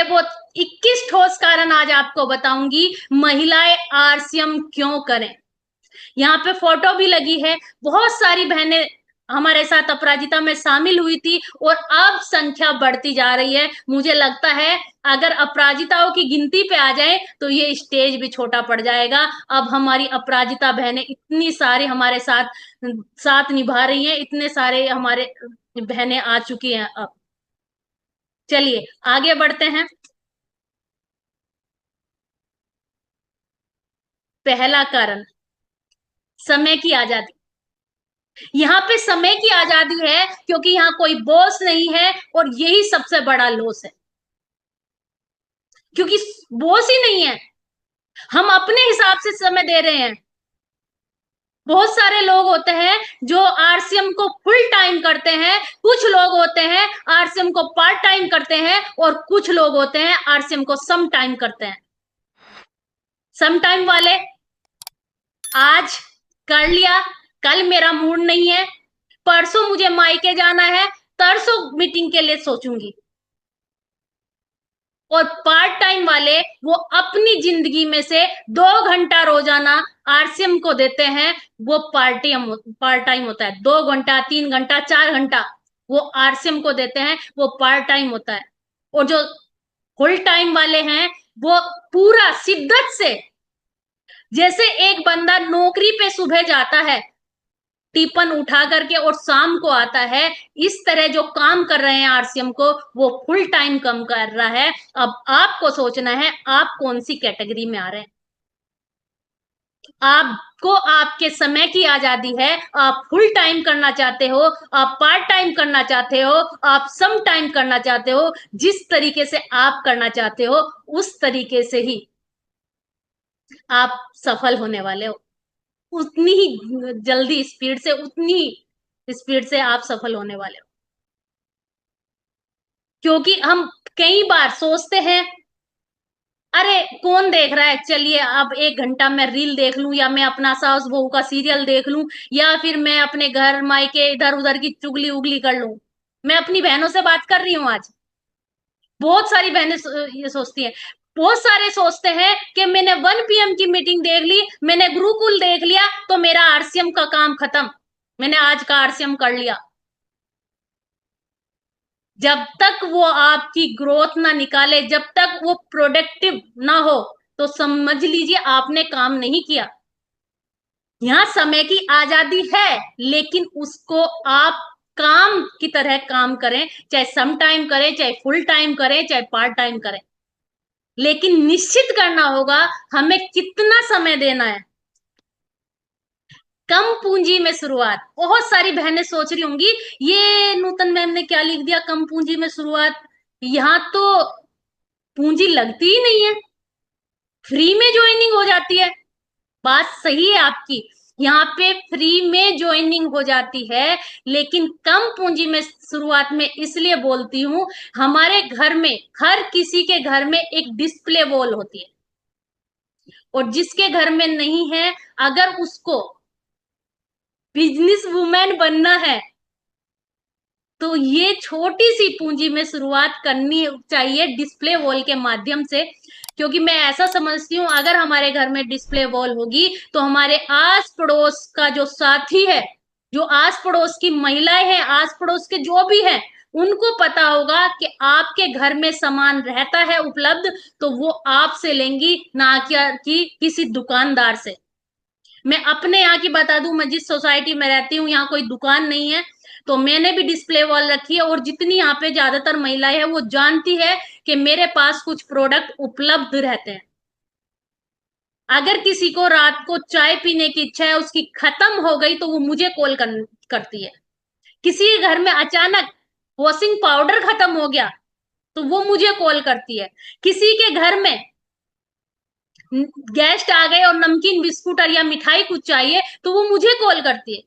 वो 21 ठोस कारण आज आपको बताऊंगी, महिलाएं आरसीएम क्यों करें। यहाँ पे फोटो भी लगी है, बहुत सारी बहनें हमारे साथ अपराजिता में शामिल हुई थी और अब संख्या बढ़ती जा रही है। मुझे लगता है अगर अपराजिताओं की गिनती पे आ जाए तो ये स्टेज भी छोटा पड़ जाएगा। अब हमारी अपराजिता बहनें इतनी सारी हमारे साथ साथ निभा रही हैं, इतने सारे हमारे बहनें आ चुकी हैं। अब चलिए आगे बढ़ते हैं। पहला कारण, समय की आजादी। यहाँ पे समय की आजादी है क्योंकि यहाँ कोई बॉस नहीं है, और यही सबसे बड़ा लॉस है, क्योंकि बॉस ही नहीं है। हम अपने हिसाब से समय दे रहे हैं। बहुत सारे लोग होते हैं जो आरसीएम को फुल टाइम करते हैं, कुछ लोग होते हैं आरसीएम को पार्ट टाइम करते हैं, और कुछ लोग होते हैं आरसीएम को सम टाइम करते हैं। सम टाइम वाले आज कर लिया, कल मेरा मूड नहीं है, परसों मुझे मायके जाना है, तरसों मीटिंग के लिए सोचूंगी। और पार्ट टाइम वाले वो अपनी जिंदगी में से 2 घंटा रोजाना आरसीएम को देते हैं। वो पार्ट टाइम होता है, 2 घंटा 3 घंटा 4 घंटा वो आरसीएम को देते हैं, वो पार्ट टाइम होता है। और जो फुल टाइम वाले हैं वो पूरा शिद्दत से, जैसे एक बंदा नौकरी पे सुबह जाता है टिफिन उठा करके और शाम को आता है, इस तरह जो काम कर रहे हैं आरसीएम को, वो फुल टाइम कम कर रहा है। अब आपको सोचना है आप कौन सी कैटेगरी में आ रहे हैं। आपको आपके समय की आजादी है, आप फुल टाइम करना चाहते हो, आप पार्ट टाइम करना चाहते हो, आप सम टाइम करना चाहते हो, जिस तरीके से आप करना चाहते हो उस तरीके से ही आप सफल होने वाले हो। उतनी ही जल्दी स्पीड से, उतनी ही स्पीड से आप सफल होने वाले हो। क्योंकि हम कई बार सोचते हैं अरे कौन देख रहा है, चलिए अब 1 घंटा मैं रील देख लूं, या मैं अपना सास बहू का सीरियल देख लूं, या फिर मैं अपने घर मायके इधर उधर की चुगली उगली कर लूं। मैं अपनी बहनों से बात कर रही हूँ आज, बहुत सारी बहनें ये सोचती हैं। बहुत सारे सोचते हैं कि मैंने 1 PM की मीटिंग देख ली, मैंने गुरुकुल देख लिया तो मेरा आरसीएम का काम खत्म, मैंने आज का आरसीएम कर लिया। जब तक वो आपकी ग्रोथ ना निकाले, जब तक वो प्रोडक्टिव ना हो, तो समझ लीजिए आपने काम नहीं किया। यहाँ समय की आजादी है, लेकिन उसको आप काम की तरह काम करें, चाहे सम टाइम करें, चाहे फुल टाइम करें, चाहे पार्ट टाइम करें, लेकिन निश्चित करना होगा हमें कितना समय देना है। कम पूंजी में शुरुआत। बहुत सारी बहनें सोच रही होंगी ये नूतन मैम ने क्या लिख दिया, कम पूंजी में शुरुआत। यहाँ तो पूंजी लगती ही नहीं है, फ्री में ज्वाइनिंग हो जाती है। बात सही है आपकी, यहाँ पे फ्री में ज्वाइनिंग हो जाती है, लेकिन कम पूंजी में शुरुआत में इसलिए बोलती हूँ, हमारे घर में, हर किसी के घर में एक डिस्प्ले वॉल होती है, और जिसके घर में नहीं है, अगर उसको बिजनेस वुमेन बनना है तो ये छोटी सी पूंजी में शुरुआत करनी चाहिए डिस्प्ले वॉल के माध्यम से। क्योंकि मैं ऐसा समझती हूँ अगर हमारे घर में डिस्प्ले वॉल होगी तो हमारे आस पड़ोस का जो साथी है, जो आस पड़ोस की महिलाएं हैं, आस पड़ोस के जो भी हैं, उनको पता होगा कि आपके घर में सामान रहता है उपलब्ध, तो वो आपसे लेंगी, ना कि किसी दुकानदार से। मैं अपने यहाँ की बता दूं, मैं जिस सोसाइटी में रहती हूँ यहाँ कोई दुकान नहीं है, तो मैंने भी डिस्प्ले वॉल रखी है, और जितनी यहाँ पे ज्यादातर महिलाएं हैं वो जानती है कि मेरे पास कुछ प्रोडक्ट उपलब्ध रहते हैं। अगर किसी को रात को चाय पीने की इच्छा है, उसकी खत्म हो गई, तो वो मुझे कॉल करती है। किसी के घर में अचानक वॉशिंग पाउडर खत्म हो गया तो वो मुझे कॉल करती है। किसी के घर में गेस्ट आ गए और नमकीन बिस्कुट या मिठाई कुछ चाहिए तो वो मुझे कॉल करती है।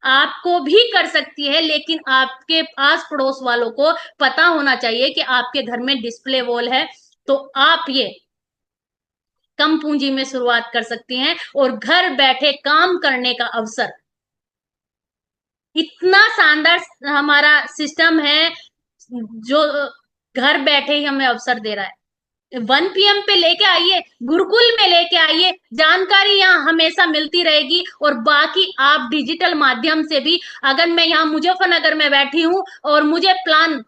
आपको भी कर सकती है, लेकिन आपके आस पड़ोस वालों को पता होना चाहिए कि आपके घर में डिस्प्ले वॉल है। तो आप ये कम पूंजी में शुरुआत कर सकती हैं, और घर बैठे काम करने का अवसर। इतना शानदार हमारा सिस्टम है, जो घर बैठे ही हमें अवसर दे रहा है। 1 PM पे लेके आइए, गुरुकुल में लेके आइए, जानकारी यहाँ हमेशा मिलती रहेगी। और बाकी आप डिजिटल माध्यम से भी, अगर मैं यहाँ मुजफ्फरनगर में बैठी हूँ और मुझे प्लान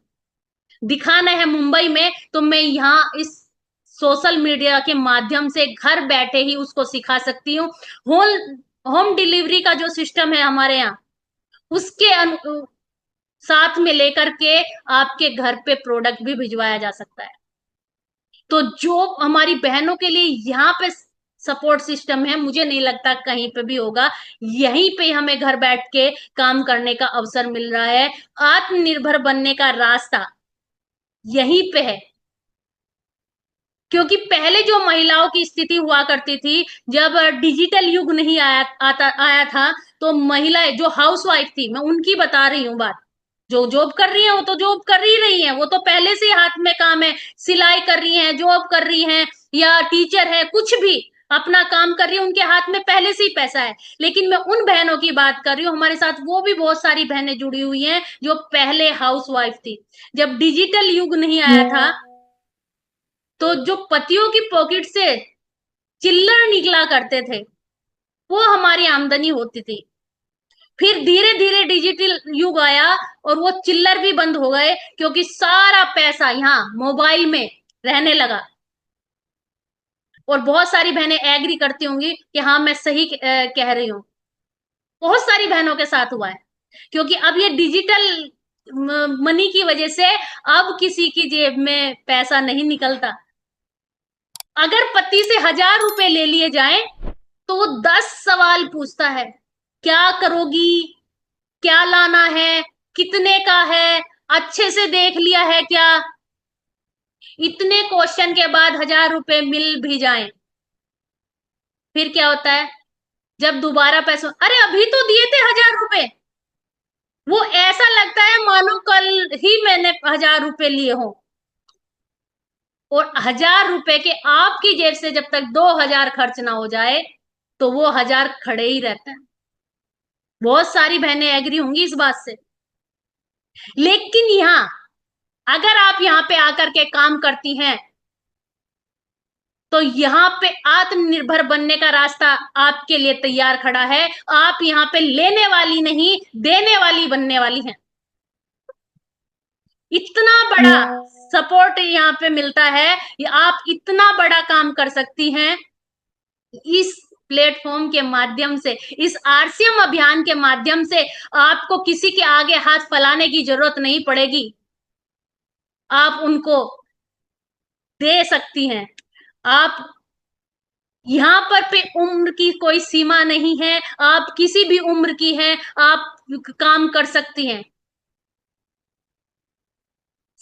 दिखाना है मुंबई में, तो मैं यहाँ इस सोशल मीडिया के माध्यम से घर बैठे ही उसको सिखा सकती हूँ। होम होम डिलीवरी का जो सिस्टम है हमारे यहाँ, उसके साथ में लेकर के आपके घर पे प्रोडक्ट भी भिजवाया जा सकता है। तो जो हमारी बहनों के लिए यहाँ पे सपोर्ट सिस्टम है, मुझे नहीं लगता कहीं पे भी होगा। यहीं पे हमें घर बैठ के काम करने का अवसर मिल रहा है। आत्मनिर्भर बनने का रास्ता यहीं पे है। क्योंकि पहले जो महिलाओं की स्थिति हुआ करती थी, जब डिजिटल युग नहीं आया था, तो महिलाएं जो हाउसवाइफ थी, मैं उनकी बता रही हूँ बात। जो जॉब कर रही है वो तो जॉब कर ही रही है, वो तो पहले से हाथ में काम है, सिलाई कर रही है, जॉब कर रही है, या टीचर है, कुछ भी अपना काम कर रही है, उनके हाथ में पहले से ही पैसा है। लेकिन मैं उन बहनों की बात कर रही हूँ, हमारे साथ वो भी बहुत सारी बहनें जुड़ी हुई हैं जो पहले हाउसवाइफ थी। जब डिजिटल युग नहीं आया था, तो जो पतियों की पॉकेट से चिल्लर निकला करते थे, वो हमारी आमदनी होती थी। फिर धीरे धीरे डिजिटल युग आया और वो चिल्लर भी बंद हो गए, क्योंकि सारा पैसा यहाँ मोबाइल में रहने लगा। और बहुत सारी बहनें एग्री करती होंगी कि हाँ, मैं सही कह रही हूँ। बहुत सारी बहनों के साथ हुआ है, क्योंकि अब ये डिजिटल मनी की वजह से अब किसी की जेब में पैसा नहीं निकलता। अगर पति से 1,000 रुपए ले लिए जाएं, तो वो 10 सवाल पूछता है। क्या करोगी, क्या लाना है, कितने का है, अच्छे से देख लिया है क्या। इतने क्वेश्चन के बाद 1,000 रुपए मिल भी जाएं, फिर क्या होता है, जब दोबारा पैसे, अरे अभी तो दिए थे 1,000 रुपए, वो ऐसा लगता है मानो कल ही मैंने 1,000 रुपए लिए हो। और 1,000 रुपए के आपकी जेब से जब तक 2,000 खर्च ना हो जाए, तो वो 1,000 खड़े ही रहते हैं। बहुत सारी बहनें एग्री होंगी इस बात से। लेकिन यहाँ, अगर आप यहाँ पे आकर के काम करती हैं, तो यहाँ पे आत्मनिर्भर बनने का रास्ता आपके लिए तैयार खड़ा है। आप यहाँ पे लेने वाली नहीं, देने वाली बनने वाली हैं। इतना बड़ा सपोर्ट यहाँ पे मिलता है, आप इतना बड़ा काम कर सकती हैं इस प्लेटफॉर्म के माध्यम से, इस आरसीएम अभियान के माध्यम से। आपको किसी के आगे हाथ फैलाने की जरूरत नहीं पड़ेगी, आप उनको दे सकती हैं। आप यहाँ पर पे उम्र की कोई सीमा नहीं है, आप किसी भी उम्र की हैं, आप काम कर सकती हैं।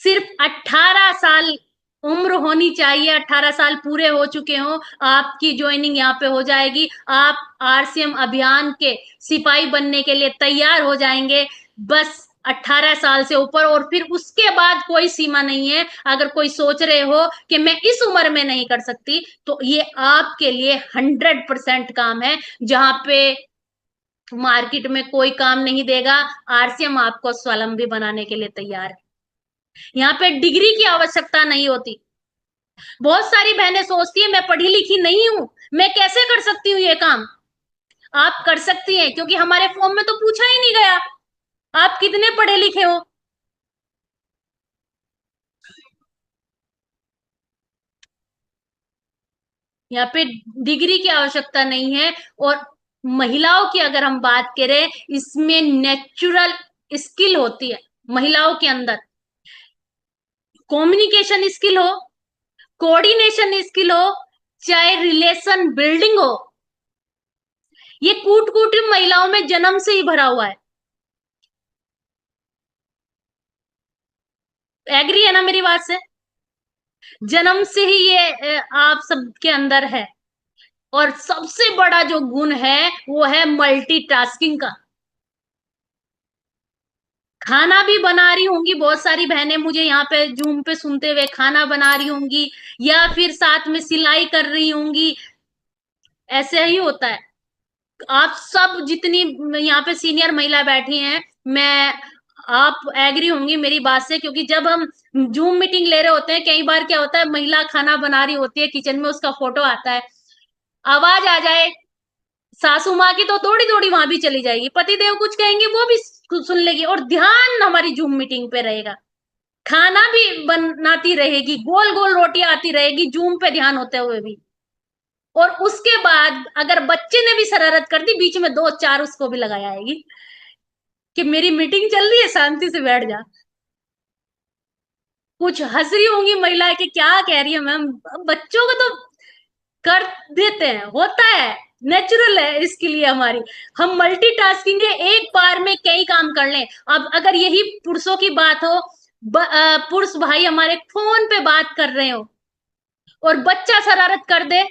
सिर्फ 18 साल उम्र होनी चाहिए, 18 साल पूरे हो चुके हो, आपकी ज्वाइनिंग यहाँ पे हो जाएगी। आप आरसीएम अभियान के सिपाही बनने के लिए तैयार हो जाएंगे, बस 18 साल से ऊपर। और फिर उसके बाद कोई सीमा नहीं है। अगर कोई सोच रहे हो कि मैं इस उम्र में नहीं कर सकती, तो ये आपके लिए 100% काम है, जहां पे मार्केट में कोई काम नहीं देगा। आरसीएम आपको स्वावलंबी बनाने के लिए तैयार है। यहाँ पे डिग्री की आवश्यकता नहीं होती। बहुत सारी बहनें सोचती है मैं पढ़ी लिखी नहीं हूं, मैं कैसे कर सकती हूँ ये काम। आप कर सकती हैं, क्योंकि हमारे फॉर्म में तो पूछा ही नहीं गया आप कितने पढ़े लिखे हो। यहाँ पे डिग्री की आवश्यकता नहीं है। और महिलाओं की अगर हम बात करें, इसमें नेचुरल स्किल होती है महिलाओं के अंदर। कम्युनिकेशन स्किल हो, कोऑर्डिनेशन स्किल हो, चाहे रिलेशन बिल्डिंग हो, ये कूट कूट महिलाओं में जन्म से ही भरा हुआ है। एग्री है ना मेरी बात से। जन्म से ही ये आप सबके अंदर है। और सबसे बड़ा जो गुण है वो है मल्टीटास्किंग का। खाना भी बना रही होंगी बहुत सारी बहनें मुझे यहाँ पे जूम पे सुनते हुए, खाना बना रही होंगी या फिर साथ में सिलाई कर रही होंगी। ऐसे ही होता है। आप सब जितनी यहाँ पे सीनियर महिला बैठी हैं, मैं आप एग्री होंगी मेरी बात से, क्योंकि जब हम जूम मीटिंग ले रहे होते हैं, कई बार क्या होता है, महिला खाना बना रही होती है किचन में, उसका फोटो आता है, आवाज आ जाए सासू माँ की, तो दौड़ी दौड़ी वहां भी चली जाएगी, पति देव कुछ कहेंगे वो भी सुन लेगी, और ध्यान हमारी जूम मीटिंग पे रहेगा, खाना भी बनाती रहेगी, गोल गोल रोटियां आती रहेगी, जूम पे ध्यान होते हुए भी। और उसके बाद अगर बच्चे ने भी शरारत कर दी, बीच में दो चार उसको भी लगाया आएगी कि मेरी मीटिंग चल रही है, शांति से बैठ जा। कुछ हंस रही होंगी महिलाएं कि क्या कह रही है मैम, बच्चों को तो कर देते हैं, होता है, नेचुरल है इसके लिए हमारी। हम मल्टीटास्किंग है, एक बार में कई काम कर लें। अब अगर यही पुरुषों की बात हो, पुरुष भाई हमारे फोन पे बात कर रहे हो और बच्चा शरारत कर दे,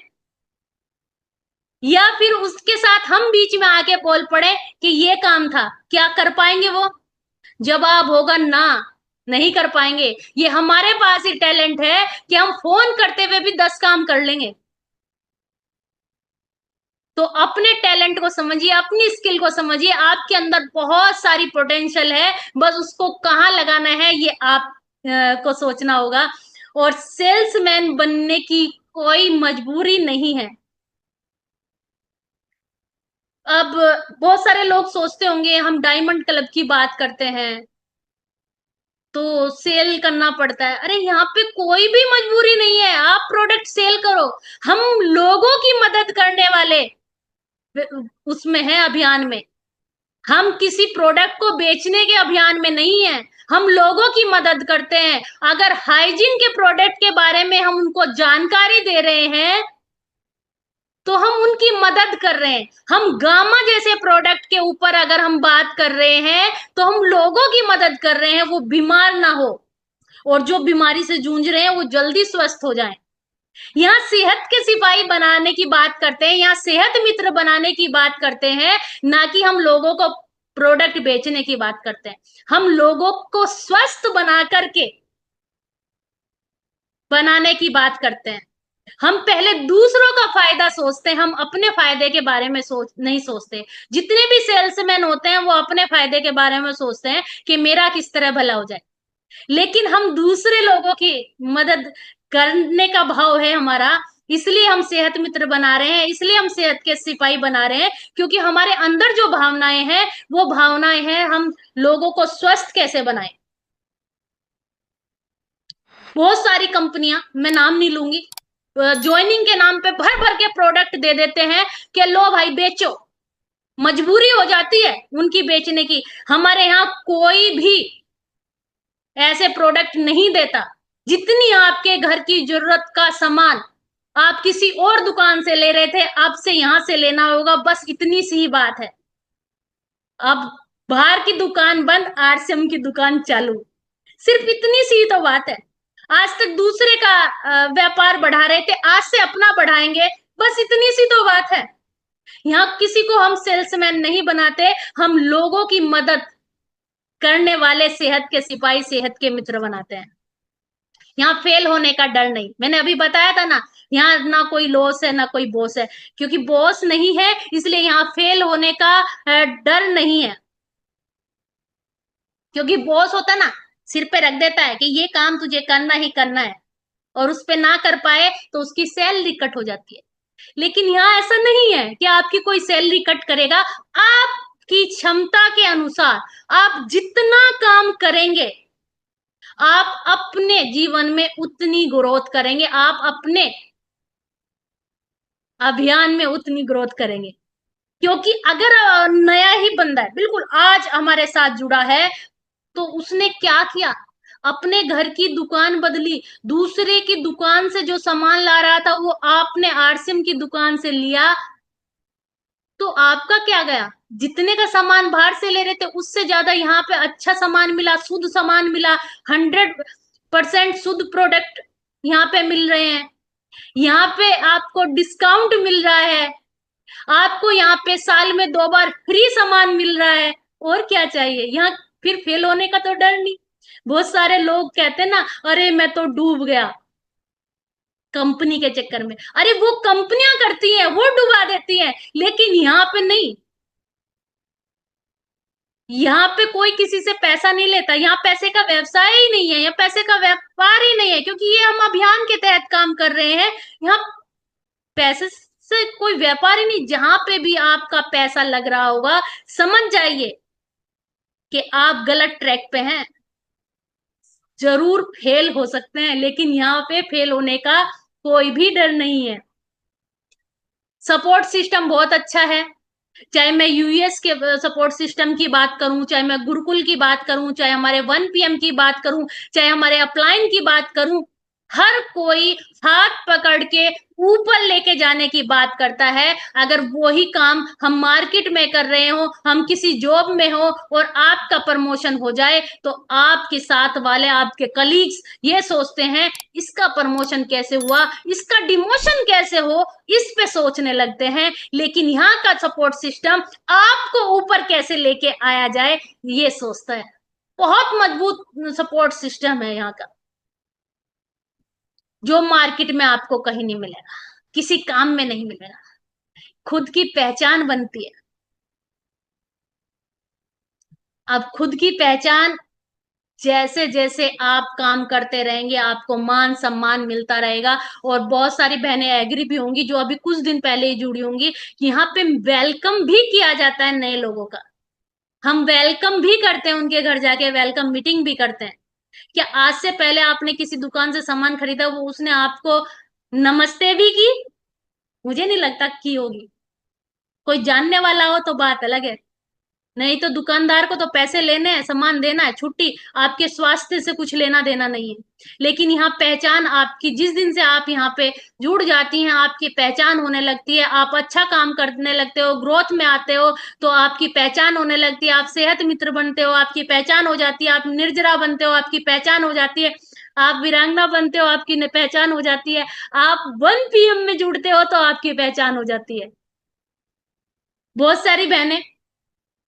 या फिर उसके साथ हम बीच में आके बोल पड़े कि ये काम था, क्या कर पाएंगे वो? जवाब होगा ना, नहीं कर पाएंगे। ये हमारे पास ही टैलेंट है कि हम फोन करते हुए भी 10 काम कर लेंगे। तो अपने टैलेंट को समझिए, अपनी स्किल को समझिए, आपके अंदर बहुत सारी पोटेंशियल है, बस उसको कहाँ लगाना है ये आप को सोचना होगा। और सेल्समैन बनने की कोई मजबूरी नहीं है। अब बहुत सारे लोग सोचते होंगे, हम डायमंड क्लब की बात करते हैं तो सेल करना पड़ता है। अरे यहाँ पे कोई भी मजबूरी नहीं है, आप प्रोडक्ट सेल करो। हम लोगों की मदद करने वाले उसमें है, अभियान में। हम किसी प्रोडक्ट को बेचने के अभियान में नहीं है, हम लोगों की मदद करते हैं। अगर हाइजीन के प्रोडक्ट के बारे में हम उनको जानकारी दे रहे हैं तो हम उनकी मदद कर रहे हैं। हम गामा जैसे प्रोडक्ट के ऊपर अगर हम बात कर रहे हैं तो हम लोगों की मदद कर रहे हैं, वो बीमार ना हो, और जो बीमारी से जूझ रहे हैं वो जल्दी स्वस्थ हो जाएं। यहाँ सेहत के सिपाही बनाने की बात करते हैं, यहाँ सेहत मित्र बनाने की बात करते हैं, ना कि हम लोगों को प्रोडक्ट बेचने की बात करते हैं। हम लोगों को स्वस्थ बना करके बनाने की बात करते हैं। हम पहले दूसरों का फायदा सोचते हैं, हम अपने फायदे के बारे में नहीं सोचते। जितने भी सेल्समैन होते हैं वो अपने फायदे के बारे में सोचते हैं कि मेरा किस तरह भला हो जाए। लेकिन हम दूसरे लोगों की मदद करने का भाव है हमारा, इसलिए हम सेहत मित्र बना रहे हैं, इसलिए हम सेहत के सिपाही बना रहे हैं, क्योंकि हमारे अंदर जो भावनाएं हैं वो भावनाएं हैं हम लोगों को स्वस्थ कैसे बनाएं। बहुत सारी कंपनियां, मैं नाम नहीं लूंगी, ज्वाइनिंग के नाम पे भर भर के प्रोडक्ट दे देते हैं कि लो भाई बेचो। मजबूरी हो जाती है उनकी बेचने की। हमारे यहाँ कोई भी ऐसे प्रोडक्ट नहीं देता। जितनी आपके घर की जरूरत का सामान आप किसी और दुकान से ले रहे थे, आपसे यहां से लेना होगा, बस इतनी सी ही बात है। अब बाहर की दुकान बंद, आरसीएम की दुकान चालू, सिर्फ इतनी सी ही तो बात है। आज तक दूसरे का व्यापार बढ़ा रहे थे, आज से अपना बढ़ाएंगे, बस इतनी सी तो बात है। यहाँ किसी को हम सेल्समैन नहीं बनाते, हम लोगों की मदद करने वाले सेहत के सिपाही, सेहत के मित्र बनाते हैं। यहाँ फेल होने का डर नहीं, मैंने अभी बताया था ना, यहाँ ना कोई लॉस है ना कोई बॉस है, क्योंकि बॉस नहीं है इसलिए यहाँ फेल होने का डर नहीं है। क्योंकि बॉस होता ना, सिर पे रख देता है कि ये काम तुझे करना ही करना है, और उस पे ना कर पाए तो उसकी सैलरी कट हो जाती है। लेकिन यहाँ ऐसा नहीं है कि आपकी कोई सैलरी कट करेगा। आपकी क्षमता के अनुसार आप जितना काम करेंगे, आप अपने जीवन में उतनी ग्रोथ करेंगे, आप अपने अभियान में उतनी ग्रोथ करेंगे। क्योंकि अगर नया ही बंदा है, बिल्कुल आज हमारे साथ जुड़ा है, तो उसने क्या किया, अपने घर की दुकान बदली, दूसरे की दुकान से जो सामान ला रहा था वो आपने आरसीएम की दुकान से लिया, तो आपका क्या गया? जितने का सामान बाहर से ले रहे थे उससे ज्यादा यहाँ पे अच्छा सामान मिला, शुद्ध सामान मिला, 100% शुद्ध प्रोडक्ट यहाँ पे मिल रहे हैं। यहाँ पे आपको डिस्काउंट मिल रहा है, आपको यहाँ पे साल में 2 बार फ्री सामान मिल रहा है, और क्या चाहिए यहाँ? फिर फेल होने का तो डर नहीं। बहुत सारे लोग कहते हैं ना, अरे मैं तो डूब गया कंपनी के चक्कर में। अरे वो कंपनियां करती हैं, वो डुबा देती हैं, लेकिन यहाँ पे नहीं। यहाँ पे कोई किसी से पैसा नहीं लेता, यहाँ पैसे का व्यवसाय ही नहीं है, यहाँ पैसे का व्यापार ही नहीं है, क्योंकि ये हम अभियान के तहत काम कर रहे हैं। यहाँ पैसे से कोई व्यापार ही नहीं। जहां पे भी आपका पैसा लग रहा होगा, समझ जाइए कि आप गलत ट्रैक पे हैं। जरूर फेल हो सकते हैं, लेकिन यहाँ पे फेल होने का कोई भी डर नहीं है। सपोर्ट सिस्टम बहुत अच्छा है। चाहे मैं यूएस के सपोर्ट सिस्टम की बात करूं, चाहे मैं गुरुकुल की बात करूं, चाहे हमारे 1PM की बात करूं, चाहे हमारे अपलाइन की बात करूं, हर कोई हाथ पकड़ के ऊपर लेके जाने की बात करता है। अगर वही काम हम मार्केट में कर रहे हो, हम किसी जॉब में हो और आपका प्रमोशन हो जाए, तो आपके साथ वाले, आपके कलीग्स ये सोचते हैं इसका प्रमोशन कैसे हुआ, इसका डिमोशन कैसे हो, इस पे सोचने लगते हैं। लेकिन यहाँ का सपोर्ट सिस्टम आपको ऊपर कैसे लेके आया जाए ये सोचता है। बहुत मजबूत सपोर्ट सिस्टम है यहाँ का, जो मार्केट में आपको कहीं नहीं मिलेगा, किसी काम में नहीं मिलेगा। खुद की पहचान बनती है। अब खुद की पहचान, जैसे जैसे आप काम करते रहेंगे आपको मान सम्मान मिलता रहेगा। और बहुत सारी बहनें एग्री भी होंगी जो अभी कुछ दिन पहले ही जुड़ी होंगी कि यहाँ पे वेलकम भी किया जाता है नए लोगों का। हम वेलकम भी करते हैं, उनके घर जाके वेलकम मीटिंग भी करते हैं। क्या आज से पहले आपने किसी दुकान से सामान खरीदा, वो उसने आपको नमस्ते भी की? मुझे नहीं लगता की होगी। कोई जानने वाला हो तो बात अलग है, नहीं तो दुकानदार को तो पैसे लेने हैं, सामान देना है, छुट्टी। आपके स्वास्थ्य से कुछ लेना देना नहीं है। लेकिन यहाँ पहचान आपकी, जिस दिन से आप यहाँ पे जुड़ जाती हैं, आपकी पहचान होने लगती है। आप अच्छा काम करने लगते हो, ग्रोथ में आते हो, तो आपकी पहचान होने लगती है। आप सेहत मित्र बनते हो, आपकी पहचान हो जाती है। आप निर्जरा बनते हो, आपकी पहचान हो जाती है। आप वीरांगना बनते हो, आपकी पहचान हो जाती है। आप 1PM में जुड़ते हो तो आपकी पहचान हो जाती है। बहुत सारी बहनें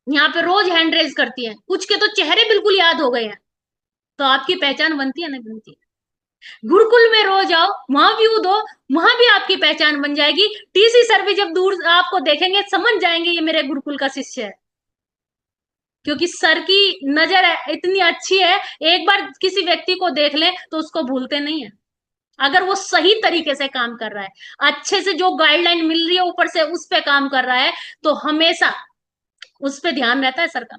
यहाँ पे रोज हैंड रेज करती हैं, कुछ के तो चेहरे बिल्कुल याद हो गए हैं। तो आपकी पहचान बनती है ना, बनती है। गुरुकुल में रोज आओ, वहां व्यू दो, वहां भी आपकी पहचान बन जाएगी। टीसी सर भी जब दूर आपको देखेंगे समझ जाएंगे ये मेरे गुरुकुल का शिष्य है, क्योंकि सर की नजर इतनी अच्छी है। एक बार किसी व्यक्ति को देख ले तो उसको भूलते नहीं है, अगर वो सही तरीके से काम कर रहा है, अच्छे से जो गाइडलाइन मिल रही है ऊपर से उस पे काम कर रहा है, तो हमेशा उस पे ध्यान रहता है सर का।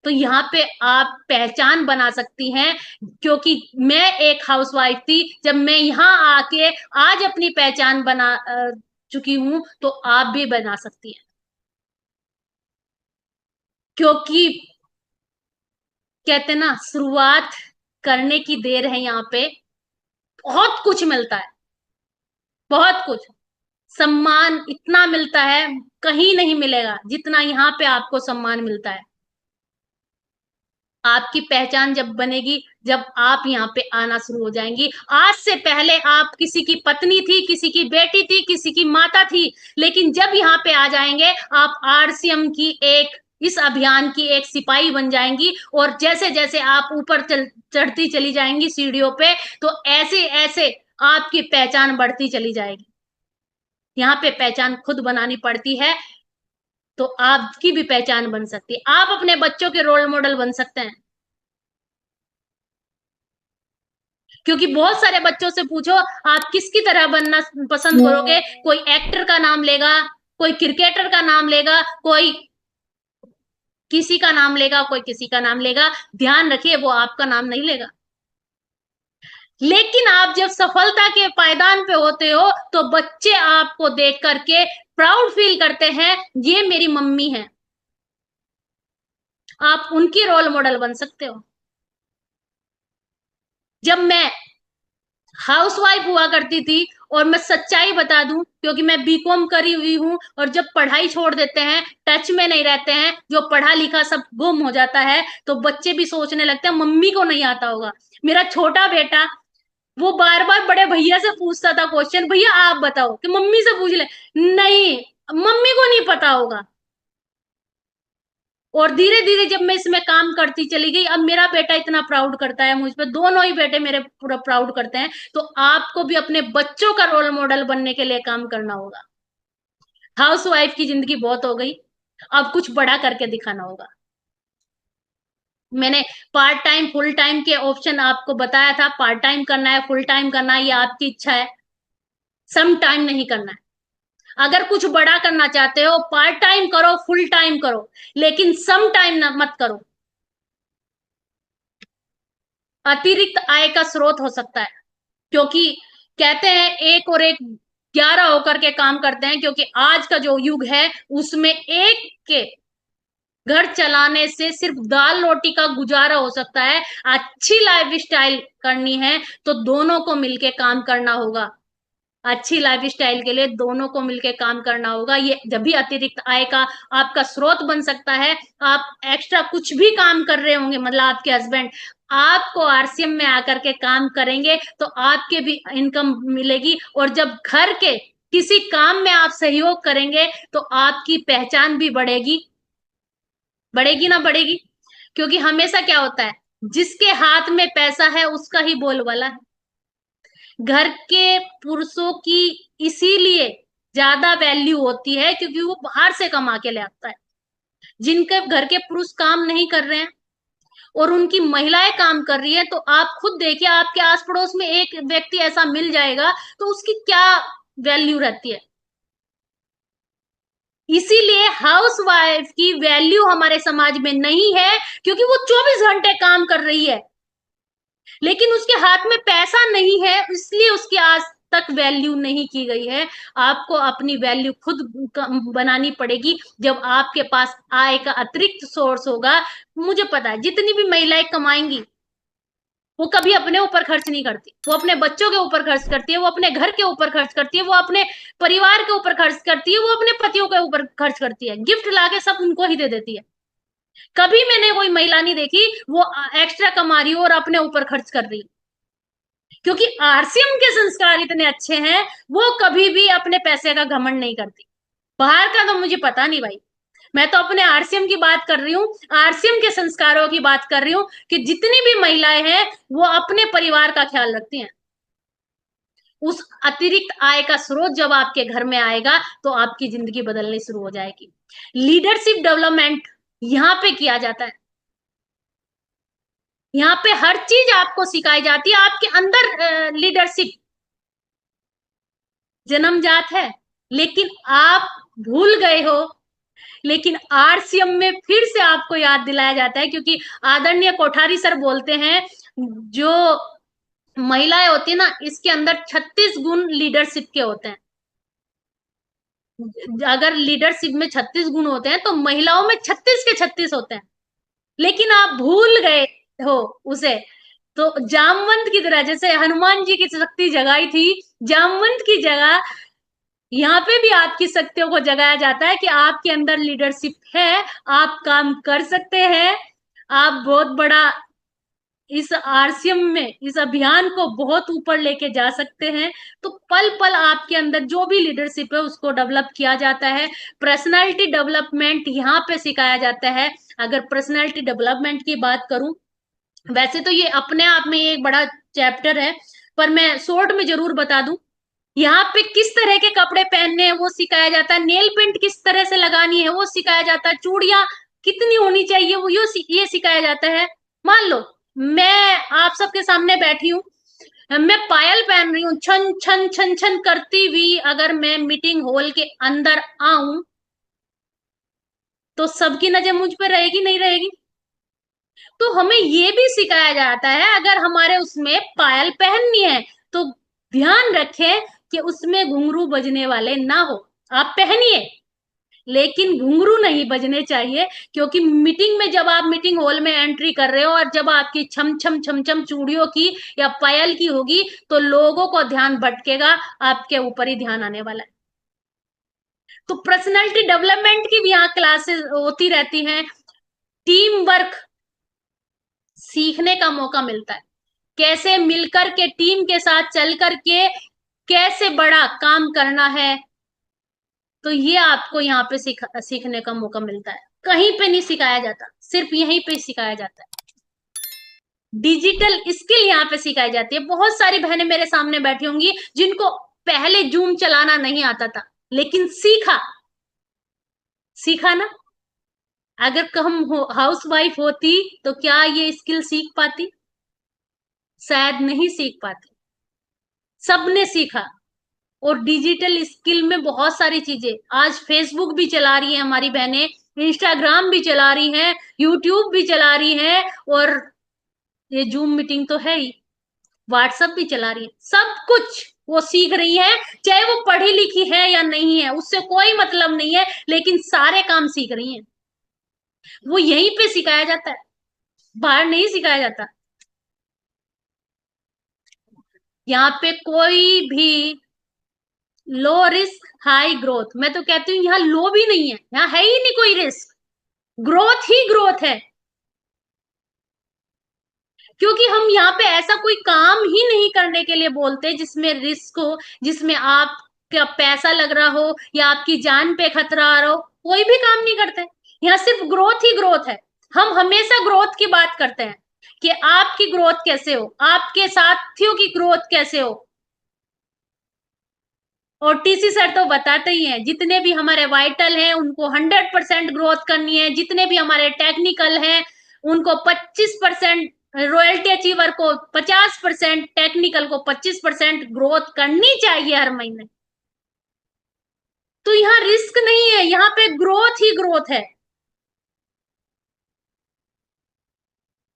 तो यहाँ पे आप पहचान बना सकती हैं। क्योंकि मैं एक हाउसवाइफ थी, जब मैं यहाँ आके आज अपनी पहचान बना चुकी हूं, तो आप भी बना सकती हैं। क्योंकि कहते ना, शुरुआत करने की देर है। यहाँ पे बहुत कुछ मिलता है, बहुत कुछ। सम्मान इतना मिलता है, कहीं नहीं मिलेगा जितना यहाँ पे आपको सम्मान मिलता है। आपकी पहचान जब बनेगी, जब आप यहाँ पे आना शुरू हो जाएंगी। आज से पहले आप किसी की पत्नी थी, किसी की बेटी थी, किसी की माता थी, लेकिन जब यहाँ पे आ जाएंगे आप RCM की एक, इस अभियान की एक सिपाही बन जाएंगी। और जैसे जैसे आप ऊपर चढ़ती चली जाएंगी सीढ़ियों पे, तो ऐसे ऐसे आपकी पहचान बढ़ती चली जाएगी। यहाँ पे पहचान खुद बनानी पड़ती है, तो आपकी भी पहचान बन सकती है। आप अपने बच्चों के रोल मॉडल बन सकते हैं। क्योंकि बहुत सारे बच्चों से पूछो आप किसकी तरह बनना पसंद करोगे, कोई एक्टर का नाम लेगा, कोई क्रिकेटर का नाम लेगा, कोई किसी का नाम लेगा, कोई किसी का नाम लेगा। ध्यान रखिए वो आपका नाम नहीं लेगा। लेकिन आप जब सफलता के पायदान पे होते हो, तो बच्चे आपको देख करके प्राउड फील करते हैं, ये मेरी मम्मी है। आप उनकी रोल मॉडल बन सकते हो। जब मैं हाउसवाइफ हुआ करती थी, और मैं सच्चाई बता दूं, क्योंकि मैं बीकॉम करी हुई हूं, और जब पढ़ाई छोड़ देते हैं, टच में नहीं रहते हैं, जो पढ़ा लिखा सब गुम हो जाता है, तो बच्चे भी सोचने लगते हैं मम्मी को नहीं आता होगा। मेरा छोटा बेटा, वो बार बार बड़े भैया से पूछता था क्वेश्चन, भैया आप बताओ, कि मम्मी से पूछ ले। नहीं, मम्मी को नहीं पता होगा। और धीरे धीरे जब मैं इसमें काम करती चली गई, अब मेरा बेटा इतना प्राउड करता है मुझ पे, दोनों ही बेटे मेरे पूरा प्राउड करते हैं। तो आपको भी अपने बच्चों का रोल मॉडल बनने के लिए काम करना होगा। हाउस वाइफ की जिंदगी बहुत हो गई, अब कुछ बड़ा करके दिखाना होगा। मैंने पार्ट टाइम फुल टाइम के ऑप्शन आपको बताया था, पार्ट टाइम करना है फुल टाइम करना है ये आपकी इच्छा है, सम टाइम नहीं करना है। अगर कुछ बड़ा करना चाहते हो पार्ट टाइम करो फुल टाइम करो, लेकिन सम टाइम ना मत करो। अतिरिक्त आय का स्रोत हो सकता है, क्योंकि कहते हैं एक और एक 11 होकर के काम करते हैं, क्योंकि आज का जो युग है उसमें एक के घर चलाने से सिर्फ दाल रोटी का गुजारा हो सकता है। अच्छी लाइफ स्टाइल करनी है तो दोनों को मिलके काम करना होगा। अच्छी लाइफ स्टाइल के लिए दोनों को मिलके काम करना होगा, ये जब भी अतिरिक्त आय का आपका स्रोत बन सकता है। आप एक्स्ट्रा कुछ भी काम कर रहे होंगे, मतलब आपके हस्बैंड आपको आरसीएम में आकर के काम करेंगे तो आपके भी इनकम मिलेगी, और जब घर के किसी काम में आप सहयोग करेंगे तो आपकी पहचान भी बढ़ेगी। बढ़ेगी ना बढ़ेगी? क्योंकि हमेशा क्या होता है, जिसके हाथ में पैसा है उसका ही बोलबाला है। घर के पुरुषों की इसीलिए ज्यादा वैल्यू होती है क्योंकि वो बाहर से कमा के ले आता है। जिनके घर के पुरुष काम नहीं कर रहे हैं और उनकी महिलाएं काम कर रही है, तो आप खुद देखिए आपके आस पड़ोस में एक व्यक्ति ऐसा मिल जाएगा तो उसकी क्या वैल्यू रहती है। इसीलिए हाउस वाइफ की वैल्यू हमारे समाज में नहीं है, क्योंकि वो 24 घंटे काम कर रही है, लेकिन उसके हाथ में पैसा नहीं है इसलिए उसकी आज तक वैल्यू नहीं की गई है। आपको अपनी वैल्यू खुद बनानी पड़ेगी जब आपके पास आय का अतिरिक्त सोर्स होगा। मुझे पता है जितनी भी महिलाएं कमाएंगी वो कभी अपने ऊपर खर्च नहीं करती, वो अपने बच्चों के ऊपर खर्च करती है, वो अपने घर के ऊपर खर्च करती है, वो अपने परिवार के ऊपर खर्च करती है, वो अपने पतियों के ऊपर खर्च करती है, गिफ्ट लाके सब उनको ही दे देती है। कभी मैंने कोई महिला नहीं देखी वो एक्स्ट्रा कमा रही हो और अपने ऊपर खर्च कर रही, क्योंकि आरसीएम के संस्कार इतने अच्छे हैं, वो कभी भी अपने पैसे का घमंड नहीं करती। बाहर का तो मुझे पता नहीं भाई, मैं तो अपने आरसीएम की बात कर रही हूँ, आरसीएम के संस्कारों की बात कर रही हूँ कि जितनी भी महिलाएं हैं वो अपने परिवार का ख्याल रखती हैं। उस अतिरिक्त आय का स्रोत जब आपके घर में आएगा तो आपकी जिंदगी बदलनी शुरू हो जाएगी। लीडरशिप डेवलपमेंट यहाँ पे किया जाता है, यहाँ पे हर चीज आपको सिखाई जाती है। आपके अंदर लीडरशिप जन्मजात है, लेकिन आप भूल गए हो। लेकिन आरसीएम में फिर से आपको याद दिलाया जाता है, क्योंकि आदरणीय कोठारी सर बोलते हैं जो महिलाएं होती है ना इसके अंदर 36 गुण लीडरशिप के होते हैं। अगर लीडरशिप में 36 गुण होते हैं तो महिलाओं में 36 के 36 होते हैं, लेकिन आप भूल गए हो उसे। तो जामवंत की तरह, जैसे हनुमान जी की शक्ति जगाई थी, जामवंत की जगह यहाँ पे भी आपकी शक्तियों को जगाया जाता है कि आपके अंदर लीडरशिप है, आप काम कर सकते हैं, आप बहुत बड़ा इस आरसीएम में इस अभियान को बहुत ऊपर लेके जा सकते हैं। तो पल पल आपके अंदर जो भी लीडरशिप है उसको डेवलप किया जाता है। पर्सनालिटी डेवलपमेंट यहाँ पे सिखाया जाता है। अगर पर्सनालिटी डेवलपमेंट की बात करूं, वैसे तो ये अपने आप में एक बड़ा चैप्टर है, पर मैं शॉर्ट में जरूर बता दूं। यहाँ पे किस तरह के कपड़े पहनने हैं वो सिखाया जाता है, नेल पेंट किस तरह से लगानी है वो सिखाया जाता है, चूड़ियां कितनी होनी चाहिए वो ये सिखाया जाता है। मान लो मैं आप सबके सामने बैठी हूँ, मैं पायल पहन रही हूँ, छन छन छन छन करती हुई अगर मैं मीटिंग हॉल के अंदर आऊं तो सबकी नजर मुझ पर रहेगी नहीं रहेगी? तो हमें ये भी सिखाया जाता है अगर हमारे उसमें पायल पहननी है तो ध्यान रखें कि उसमें घुंघरू बजने वाले ना हो। आप पहनिए लेकिन घुंघरू नहीं बजने चाहिए, क्योंकि मीटिंग में जब आप मीटिंग हॉल में एंट्री कर रहे हो और जब आपकी छम छम छम छम चूड़ियों की या पायल की होगी तो लोगों को ध्यान भटकेगा, आपके ऊपर ही ध्यान आने वाला है। तो पर्सनैलिटी डेवलपमेंट की भी यहाँ क्लासेस होती रहती हैं। टीम वर्क सीखने का मौका मिलता है, कैसे मिलकर के टीम के साथ चल करके कैसे बड़ा काम करना है। तो ये आपको यहाँ पे सीखने का मौका मिलता है, कहीं पे नहीं सिखाया जाता, सिर्फ यहीं पे सिखाया जाता है। डिजिटल स्किल यहाँ पे सिखाई जाती है। बहुत सारी बहनें मेरे सामने बैठी होंगी जिनको पहले जूम चलाना नहीं आता था, लेकिन सीखा, सीखा ना। अगर हम हाउस वाइफ होती तो क्या ये स्किल सीख पाती? शायद नहीं सीख पाती। सबने सीखा। और डिजिटल स्किल में बहुत सारी चीजें, आज फेसबुक भी चला रही हैं हमारी बहनें, इंस्टाग्राम भी चला रही हैं, यूट्यूब भी चला रही हैं, और ये जूम मीटिंग तो है ही, व्हाट्सएप भी चला रही है, सब कुछ वो सीख रही है। चाहे वो पढ़ी लिखी है या नहीं है, उससे कोई मतलब नहीं है, लेकिन सारे काम सीख रही हैं। वो यहीं पे सिखाया जाता है, बाहर नहीं सिखाया जाता। यहाँ पे कोई भी लो रिस्क हाई ग्रोथ, मैं तो कहती हूँ यहाँ लो भी नहीं है, यहाँ है ही नहीं कोई रिस्क, ग्रोथ ही ग्रोथ है। क्योंकि हम यहाँ पे ऐसा कोई काम ही नहीं करने के लिए बोलते जिसमें रिस्क हो, जिसमें आपका पैसा लग रहा हो या आपकी जान पे खतरा आ रहा हो, कोई भी काम नहीं करते। यहाँ सिर्फ ग्रोथ ही ग्रोथ है। हम हमेशा ग्रोथ की बात करते हैं कि आपकी ग्रोथ कैसे हो, आपके साथियों की ग्रोथ कैसे हो। और टीसी सर तो बताते ही हैं, जितने भी हमारे वाइटल हैं उनको 100% ग्रोथ करनी है, जितने भी हमारे टेक्निकल हैं उनको 25%, रॉयल्टी अचीवर को 50%, टेक्निकल को 25% ग्रोथ करनी चाहिए हर महीने। तो यहाँ रिस्क नहीं है, यहाँ पे ग्रोथ ही ग्रोथ है।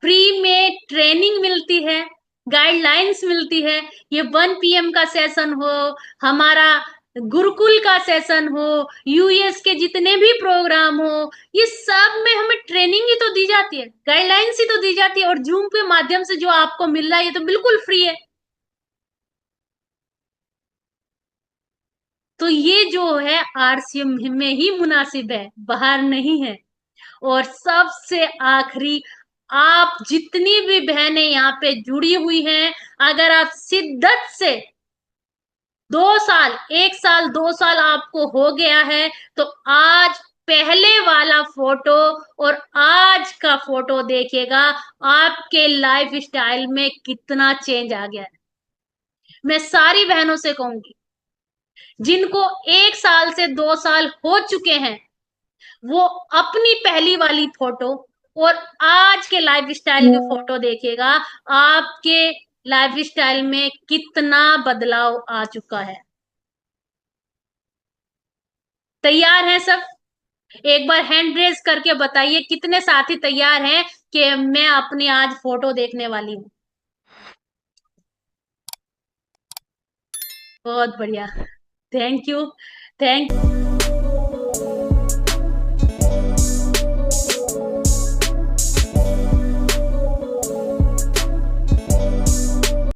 फ्री में ट्रेनिंग मिलती है, गाइडलाइंस मिलती है। ये 1 PM का सेशन हो, हमारा गुरुकुल का सेशन हो, यूएस के जितने भी प्रोग्राम हो, ये सब में हमें ट्रेनिंग ही तो दी जाती है, गाइडलाइंस ही तो दी जाती है। और जूम के माध्यम से जो आपको मिल रहा है ये तो बिल्कुल फ्री है। तो ये जो है आरसीएम में ही मुनासिब है, बाहर नहीं है। और सबसे आखिरी, आप जितनी भी बहनें यहाँ पे जुड़ी हुई हैं, अगर आप शिद्दत से 2 साल, 1 साल 2 साल आपको हो गया है, तो आज पहले वाला फोटो और आज का फोटो देखिएगा, आपके लाइफ स्टाइल में कितना चेंज आ गया है। मैं सारी बहनों से कहूंगी, जिनको 1 साल से 2 साल हो चुके हैं, वो अपनी पहली वाली फोटो और आज के लाइफ स्टाइल के फोटो देखिएगा, आपके लाइफ स्टाइल में कितना बदलाव आ चुका है। तैयार हैं सब? एक बार हैंड रेज करके बताइए कितने साथी तैयार हैं कि मैं अपनी आज फोटो देखने वाली हूँ। बहुत बढ़िया। Thank you. थैंक